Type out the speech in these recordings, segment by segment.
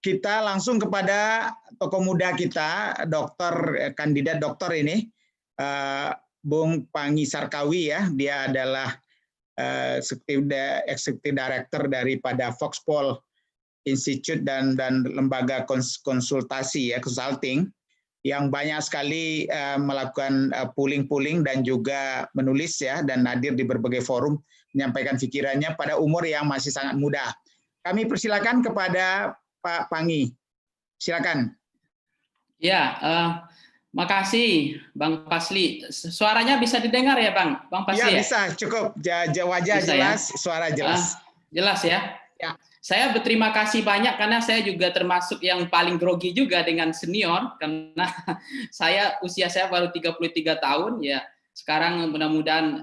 kita langsung kepada tokoh muda kita, kandidat doktor ini, Bung Pangy Sarkawi ya. Dia adalah Executive Director daripada Foxpol Institute dan lembaga konsultasi ya, consulting, yang banyak sekali melakukan pooling dan juga menulis ya, dan hadir di berbagai forum menyampaikan pikirannya pada umur yang masih sangat muda. Kami persilakan kepada Pak Pangy. Silakan. Ya, makasih Bang Pasli. Suaranya bisa didengar ya Bang Pasli? Ya, bisa, cukup. Wajah bisa, jelas, ya? Suara jelas. Jelas ya? Ya. Saya berterima kasih banyak karena saya juga termasuk yang paling grogi juga dengan senior, karena usia saya baru 33 tahun ya. Sekarang mudah-mudahan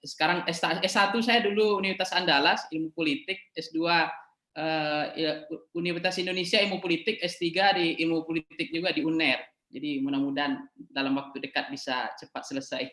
sekarang S1 saya dulu Universitas Andalas Ilmu Politik, S2 Universitas Indonesia Ilmu Politik, S3 di Ilmu Politik juga di UNER. Jadi mudah-mudahan dalam waktu dekat bisa cepat selesai.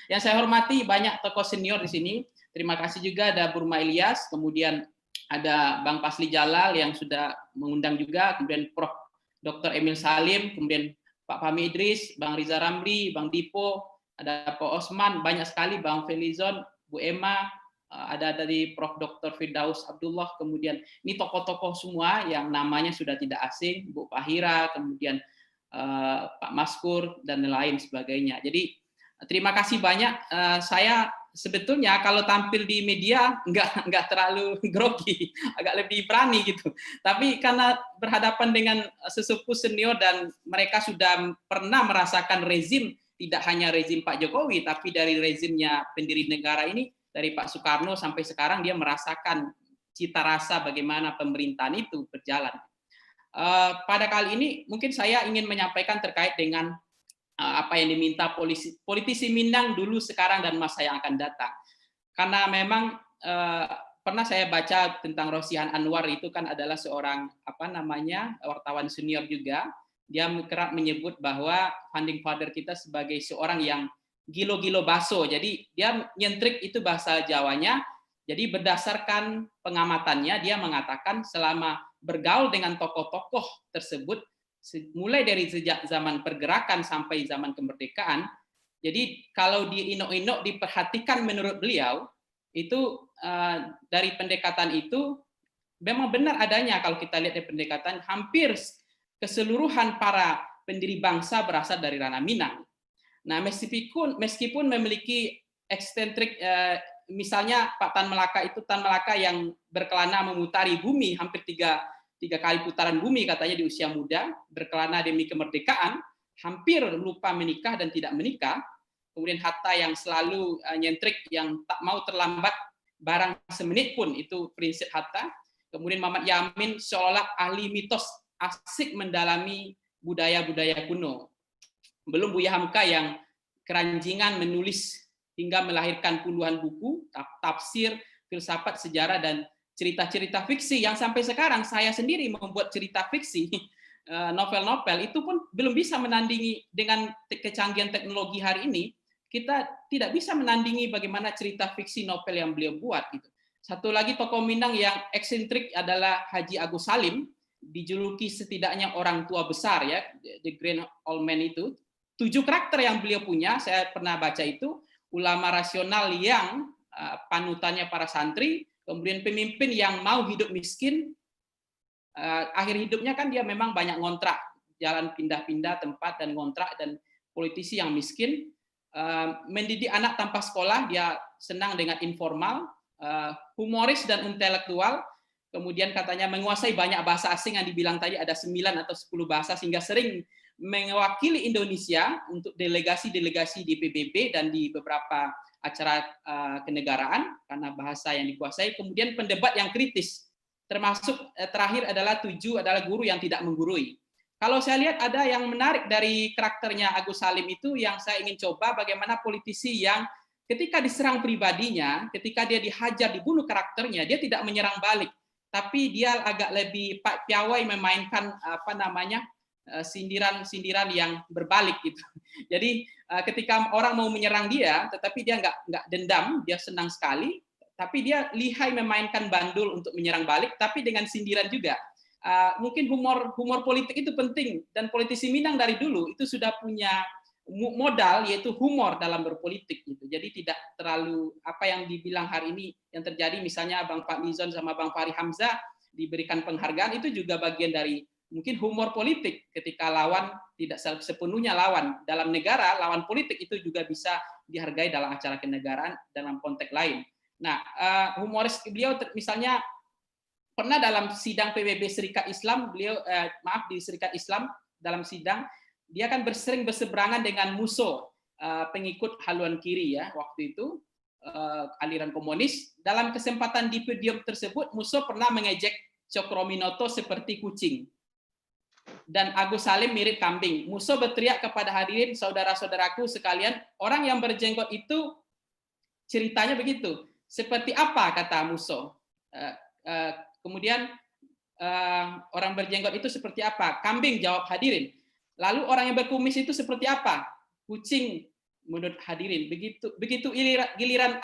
Yang saya hormati banyak tokoh senior di sini. Terima kasih juga ada Burma Ilyas, kemudian ada Bang Pasli Jalal yang sudah mengundang juga, kemudian Prof. Dr. Emil Salim, kemudian Pak Fahmi Idris, Bang Riza Ramli, Bang Dipo, ada Pak Osman, banyak sekali, Bang Felizon, Bu Emma, ada dari Prof. Dr. Firdaus Abdullah, kemudian ini tokoh-tokoh semua yang namanya sudah tidak asing, Bu Fahira, kemudian Pak Maskur, dan lain sebagainya. Jadi terima kasih banyak. Saya sebetulnya kalau tampil di media nggak terlalu grogi, agak lebih berani gitu. Tapi karena berhadapan dengan sesepuh senior dan mereka sudah pernah merasakan rezim, tidak hanya rezim Pak Jokowi, tapi dari rezimnya pendiri negara ini, dari Pak Soekarno sampai sekarang dia merasakan cita rasa bagaimana pemerintahan itu berjalan. Pada kali ini mungkin saya ingin menyampaikan terkait dengan apa yang diminta politisi Minang dulu, sekarang, dan masa yang akan datang. Karena memang pernah saya baca tentang Rosihan Anwar, itu kan adalah seorang wartawan senior juga. Dia kerap menyebut bahwa founding father kita sebagai seorang yang gilo-gilo baso. Jadi dia nyentrik, itu bahasa Jawanya. Jadi berdasarkan pengamatannya dia mengatakan selama bergaul dengan tokoh-tokoh tersebut, mulai dari sejak zaman pergerakan sampai zaman kemerdekaan, jadi kalau di Inok-Inok diperhatikan menurut beliau, itu dari pendekatan itu memang benar adanya. Kalau kita lihat dari pendekatan, hampir keseluruhan para pendiri bangsa berasal dari ranah Minang. Nah, meskipun memiliki eksentrik, misalnya Pak Tan Malaka yang berkelana memutari bumi hampir tiga kali putaran bumi katanya di usia muda, berkelana demi kemerdekaan, hampir lupa menikah dan tidak menikah. Kemudian Hatta yang selalu nyentrik, yang tak mau terlambat barang semenit pun, itu prinsip Hatta. Kemudian Muhammad Yamin seolah ahli mitos, asik mendalami budaya-budaya kuno. Belum Buya Hamka yang keranjingan menulis hingga melahirkan puluhan buku, tafsir, filsafat, sejarah, dan cerita-cerita fiksi yang sampai sekarang saya sendiri membuat cerita fiksi, novel-novel, itu pun belum bisa menandingi dengan kecanggihan teknologi hari ini. Kita tidak bisa menandingi bagaimana cerita fiksi novel yang beliau buat. Gitu. Satu lagi tokoh Minang yang eksentrik adalah Haji Agus Salim, dijuluki setidaknya orang tua besar ya, the Grand Old Man itu. 7 karakter yang beliau punya, saya pernah baca itu, ulama rasional yang panutannya para santri, kemudian pemimpin yang mau hidup miskin, akhir hidupnya kan dia memang banyak ngontrak, jalan pindah-pindah tempat dan ngontrak, dan politisi yang miskin, mendidik anak tanpa sekolah, dia senang dengan informal, humoris dan intelektual, kemudian katanya menguasai banyak bahasa asing yang dibilang tadi ada 9 atau 10 bahasa, sehingga sering mewakili Indonesia untuk delegasi-delegasi di PBB dan di beberapa acara kenegaraan karena bahasa yang dikuasai. Kemudian pendebat yang kritis, termasuk terakhir adalah 7 adalah guru yang tidak menggurui. Kalau saya lihat ada yang menarik dari karakternya Agus Salim itu, yang saya ingin coba bagaimana politisi yang ketika diserang pribadinya, ketika dia dihajar, dibunuh karakternya, dia tidak menyerang balik, tapi dia agak lebih piawai memainkan sindiran-sindiran yang berbalik gitu. Jadi ketika orang mau menyerang dia, tetapi dia nggak dendam, dia senang sekali, tapi dia lihai memainkan bandul untuk menyerang balik, tapi dengan sindiran juga. mungkin humor politik itu penting, dan politisi Minang dari dulu itu sudah punya modal, yaitu humor dalam berpolitik gitu. Jadi tidak terlalu apa yang dibilang hari ini yang terjadi, misalnya Bang Pak Nizon sama Bang Fahri Hamzah diberikan penghargaan, itu juga bagian dari mungkin humor politik, ketika lawan tidak sepenuhnya lawan dalam negara, lawan politik itu juga bisa dihargai dalam acara kenegaraan dalam konteks lain. Nah, humoris beliau misalnya pernah dalam sidang PBB Serikat Islam, beliau di Serikat Islam dalam sidang, dia kan sering berseberangan dengan musuh pengikut haluan kiri ya waktu itu, aliran komunis. Dalam kesempatan di podium tersebut, musuh pernah mengejek Cokroaminoto seperti kucing dan Agus Salim mirip kambing. Musuh berteriak kepada hadirin, saudara-saudaraku sekalian, orang yang berjenggot itu ceritanya begitu. Seperti apa kata musuh? Kemudian orang berjenggot itu seperti apa? Kambing, jawab hadirin. Lalu orang yang berkumis itu seperti apa? Kucing, menurut hadirin. Begitu giliran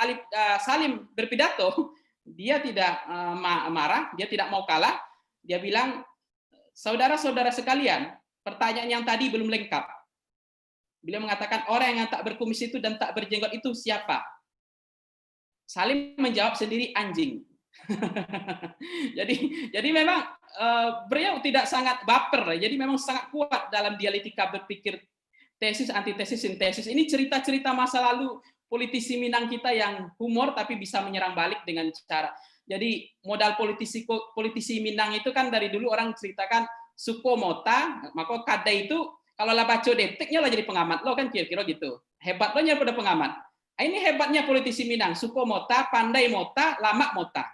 Salim berpidato, dia tidak marah, dia tidak mau kalah. Dia bilang, saudara-saudara sekalian, pertanyaan yang tadi belum lengkap. Beliau mengatakan orang yang tak berkumis itu dan tak berjenggot itu siapa? Salim menjawab sendiri, anjing. jadi memang beliau tidak sangat baper, jadi memang sangat kuat dalam dialektika berpikir tesis, antitesis, sintesis. Ini cerita-cerita masa lalu politisi Minang kita yang humor tapi bisa menyerang balik dengan cara. Jadi modal politisi Minang itu kan dari dulu orang ceritakan suko mota, maka kada itu kalau lah baca detiknya lah jadi pengamat lo kan kira-kira gitu. Hebat lo pada pengamat. Ini hebatnya politisi Minang, suko mota, pandai mota, lama mota.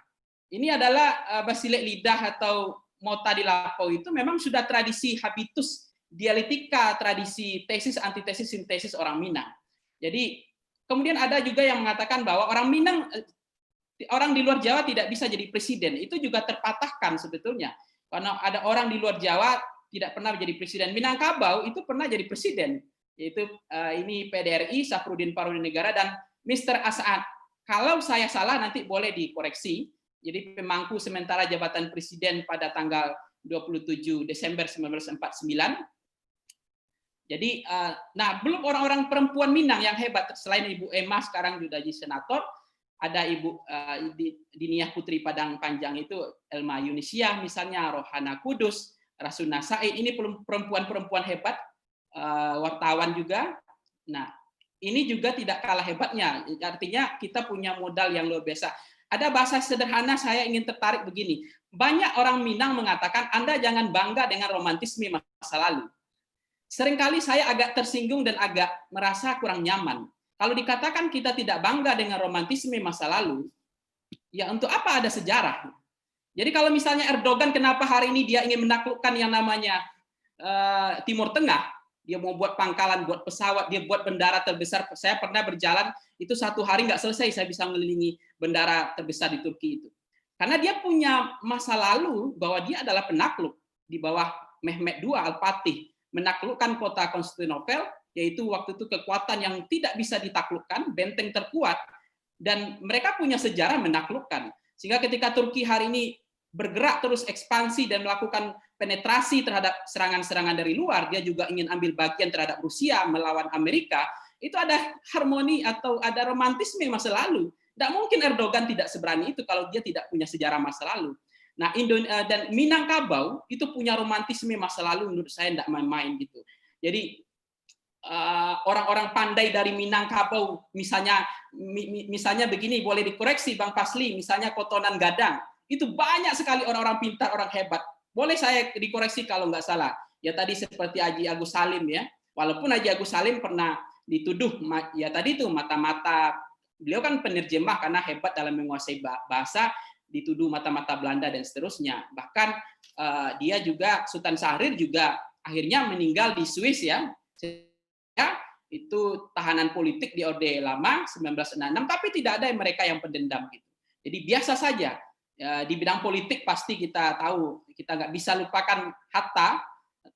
Ini adalah basilek lidah atau mota di lapau itu memang sudah tradisi habitus dialektika, tradisi tesis, antitesis, sintesis orang Minang. Jadi kemudian ada juga yang mengatakan bahwa orang Minang, orang di luar Jawa tidak bisa jadi presiden. Itu juga terpatahkan sebetulnya. Karena ada orang di luar Jawa tidak pernah menjadi presiden. Minangkabau itu pernah jadi presiden. Yaitu ini PDRI, Safruddin Parudinegara, dan Mr. As'ad. Kalau saya salah nanti boleh dikoreksi. Jadi pemangku sementara jabatan presiden pada tanggal 27 Desember 1949. Jadi, nah belum orang-orang perempuan Minang yang hebat, selain Ibu Emma sekarang sudah jadi senator, ada Ibu Diniah Putri Padang Panjang itu, Elma Yunisia misalnya, Rohana Kudus, Rasuna Said, ini perempuan-perempuan hebat, wartawan juga. Nah, ini juga tidak kalah hebatnya, artinya kita punya modal yang luar biasa. Ada bahasa sederhana saya ingin tertarik begini, banyak orang Minang mengatakan Anda jangan bangga dengan romantisme masa lalu. Seringkali saya agak tersinggung dan agak merasa kurang nyaman. Kalau dikatakan kita tidak bangga dengan romantisme masa lalu, ya untuk apa ada sejarah? Jadi kalau misalnya Erdogan, kenapa hari ini dia ingin menaklukkan yang namanya Timur Tengah, dia mau buat pangkalan, buat pesawat, dia buat bendara terbesar. Saya pernah berjalan, itu 1 hari nggak selesai, saya bisa mengelilingi bendara terbesar di Turki itu. Karena dia punya masa lalu bahwa dia adalah penakluk di bawah Mehmet II Al-Fatih, menaklukkan kota Konstantinopel, yaitu waktu itu kekuatan yang tidak bisa ditaklukkan, benteng terkuat, dan mereka punya sejarah menaklukkan. Sehingga ketika Turki hari ini bergerak terus ekspansi dan melakukan penetrasi terhadap serangan-serangan dari luar, dia juga ingin ambil bagian terhadap Rusia melawan Amerika, itu ada harmoni atau ada romantisme masa lalu. Tidak mungkin Erdogan tidak seberani itu kalau dia tidak punya sejarah masa lalu. Nah, dan Minangkabau itu punya romantisme masa lalu menurut saya tidak main-main gitu. Jadi orang-orang pandai dari Minangkabau, misalnya begini, boleh dikoreksi Bang Pasli, misalnya Kotonan Gadang, itu banyak sekali orang-orang pintar, orang hebat. Boleh saya dikoreksi kalau nggak salah. Ya tadi seperti Haji Agus Salim ya. Walaupun Haji Agus Salim pernah dituduh, ya tadi itu mata-mata, beliau kan penerjemah karena hebat dalam menguasai bahasa, dituduh mata-mata Belanda dan seterusnya. Bahkan dia juga, Sultan Syahrir juga akhirnya meninggal di Swiss ya. Itu tahanan politik di Orde Lama 1966, tapi tidak ada mereka yang pendendam gitu. Jadi biasa saja. Ya, di bidang politik pasti kita tahu, kita nggak bisa lupakan Hatta,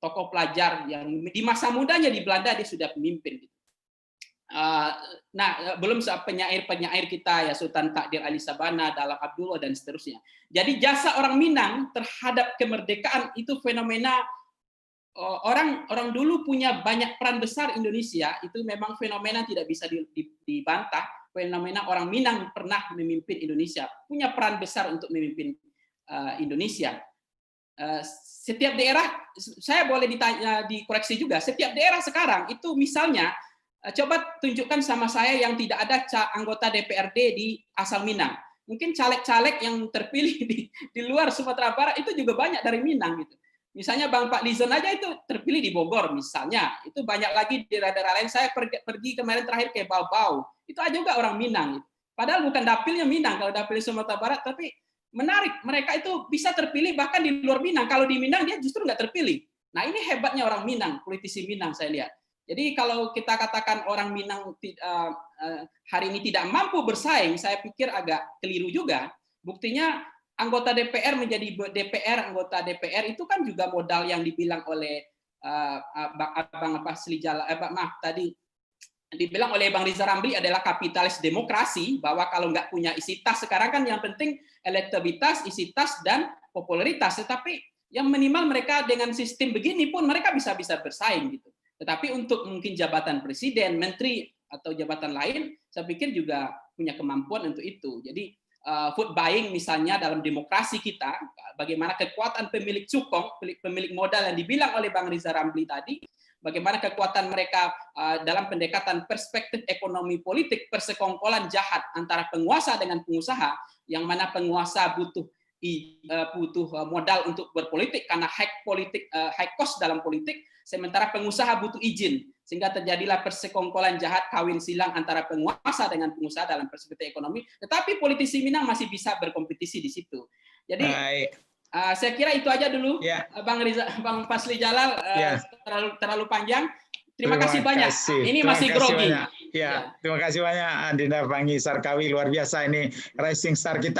tokoh pelajar yang di masa mudanya di Belanda dia sudah pemimpin. Nah, belum penyair-penyair kita ya, Sultan Takdir Ali Sabana, Dalam Abdullah dan seterusnya. Jadi jasa orang Minang terhadap kemerdekaan itu fenomena orang dulu punya banyak peran besar Indonesia, itu memang fenomena tidak bisa dibantah. Fenomena orang Minang pernah memimpin Indonesia, punya peran besar untuk memimpin Indonesia. Setiap daerah, saya boleh dikoreksi juga, setiap daerah sekarang itu misalnya, coba tunjukkan sama saya yang tidak ada anggota DPRD di asal Minang. Mungkin caleg-caleg yang terpilih di luar Sumatera Barat itu juga banyak dari Minang gitu. Misalnya Bang Pak Lizon aja itu terpilih di Bogor misalnya. Itu banyak lagi di daerah-daerah lain. Saya pergi kemarin terakhir ke Bau-Bau. Itu aja juga orang Minang. Padahal bukan dapilnya Minang, kalau dapil Sumatera Barat, tapi menarik. Mereka itu bisa terpilih bahkan di luar Minang. Kalau di Minang dia justru nggak terpilih. Nah ini hebatnya orang Minang, politisi Minang saya lihat. Jadi kalau kita katakan orang Minang hari ini tidak mampu bersaing, saya pikir agak keliru juga. Buktinya anggota DPR menjadi anggota DPR itu kan juga modal yang dibilang oleh Bang dibilang oleh Bang Riza Ramli adalah kapitalis demokrasi, bahwa kalau nggak punya isi tas sekarang kan yang penting elektabilitas, isi tas dan popularitas. Tetapi yang minimal mereka dengan sistem begini pun mereka bisa bersaing gitu. Tetapi untuk mungkin jabatan presiden, menteri, atau jabatan lain, saya pikir juga punya kemampuan untuk itu. Jadi vote buying misalnya dalam demokrasi kita, bagaimana kekuatan pemilik cukong, pemilik modal yang dibilang oleh Bang Riza Ramli tadi, bagaimana kekuatan mereka dalam pendekatan perspektif ekonomi politik, persekongkolan jahat antara penguasa dengan pengusaha, yang mana penguasa butuh modal untuk berpolitik karena high cost dalam politik, sementara pengusaha butuh izin, sehingga terjadilah persekongkolan jahat, kawin silang antara penguasa dengan pengusaha dalam perspektif ekonomi. Tetapi politisi Minang masih bisa berkompetisi di situ. Jadi saya kira itu aja dulu, Bang Fasli Jalal, terlalu panjang. Terima kasih banyak. Ini masih grogi. Terima kasih banyak Dinda Fangi Sarkawi, luar biasa ini rising star kita.